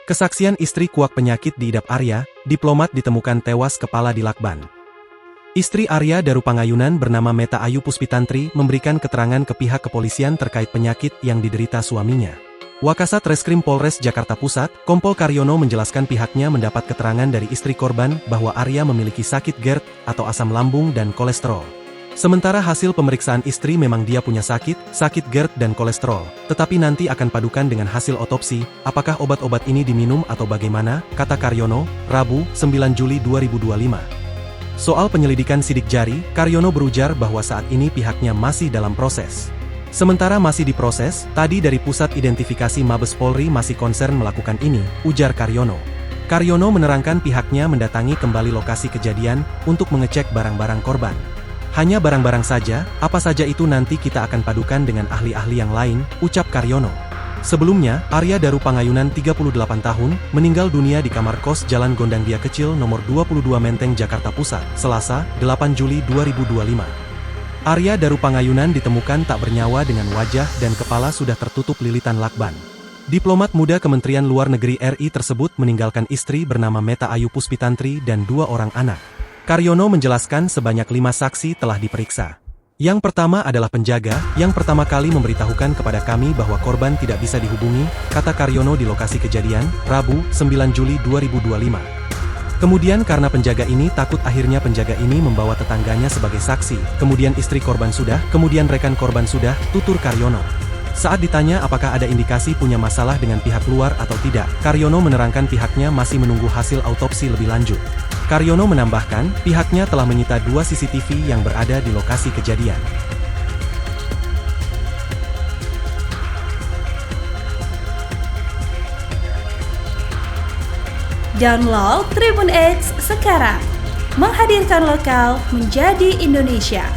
Kesaksian istri kuak penyakit diidap Arya, diplomat ditemukan tewas kepala di lakban. Istri Arya Darupangayunan bernama Meta Ayu Puspitantri memberikan keterangan ke pihak kepolisian terkait penyakit yang diderita suaminya. Wakasat Reskrim Polres Jakarta Pusat, Kompol Karyono menjelaskan pihaknya mendapat keterangan dari istri korban bahwa Arya memiliki sakit GERD atau asam lambung dan kolesterol. Sementara hasil pemeriksaan istri memang dia punya sakit GERD dan kolesterol, tetapi nanti akan padukan dengan hasil otopsi, apakah obat-obat ini diminum atau bagaimana, kata Karyono, Rabu, 9 Juli 2025. Soal penyelidikan sidik jari, Karyono berujar bahwa saat ini pihaknya masih dalam proses. Sementara masih diproses, tadi dari Pusat Identifikasi Mabes Polri masih concern melakukan ini, ujar Karyono. Karyono menerangkan pihaknya mendatangi kembali lokasi kejadian untuk mengecek barang-barang korban. Hanya barang-barang saja, apa saja itu nanti kita akan padukan dengan ahli-ahli yang lain, ucap Karyono. Sebelumnya, Arya Darupangayunan 38 tahun, meninggal dunia di kamar kos Jalan Gondangdia Kecil nomor 22 Menteng, Jakarta Pusat, Selasa, 8 Juli 2025. Arya Darupangayunan ditemukan tak bernyawa dengan wajah dan kepala sudah tertutup lilitan lakban. Diplomat muda Kementerian Luar Negeri RI tersebut meninggalkan istri bernama Meta Ayu Puspitantri dan 2 orang anak. Karyono menjelaskan sebanyak 5 saksi telah diperiksa. Yang pertama adalah penjaga, yang pertama kali memberitahukan kepada kami bahwa korban tidak bisa dihubungi, kata Karyono di lokasi kejadian, Rabu, 9 Juli 2025. Kemudian karena penjaga ini takut akhirnya penjaga ini membawa tetangganya sebagai saksi, kemudian istri korban sudah, kemudian rekan korban sudah, tutur Karyono. Saat ditanya apakah ada indikasi punya masalah dengan pihak luar atau tidak, Karyono menerangkan pihaknya masih menunggu hasil autopsi lebih lanjut. Karyono menambahkan, pihaknya telah menyita 2 CCTV yang berada di lokasi kejadian. Download Tribun X sekarang, menghadirkan lokal menjadi Indonesia.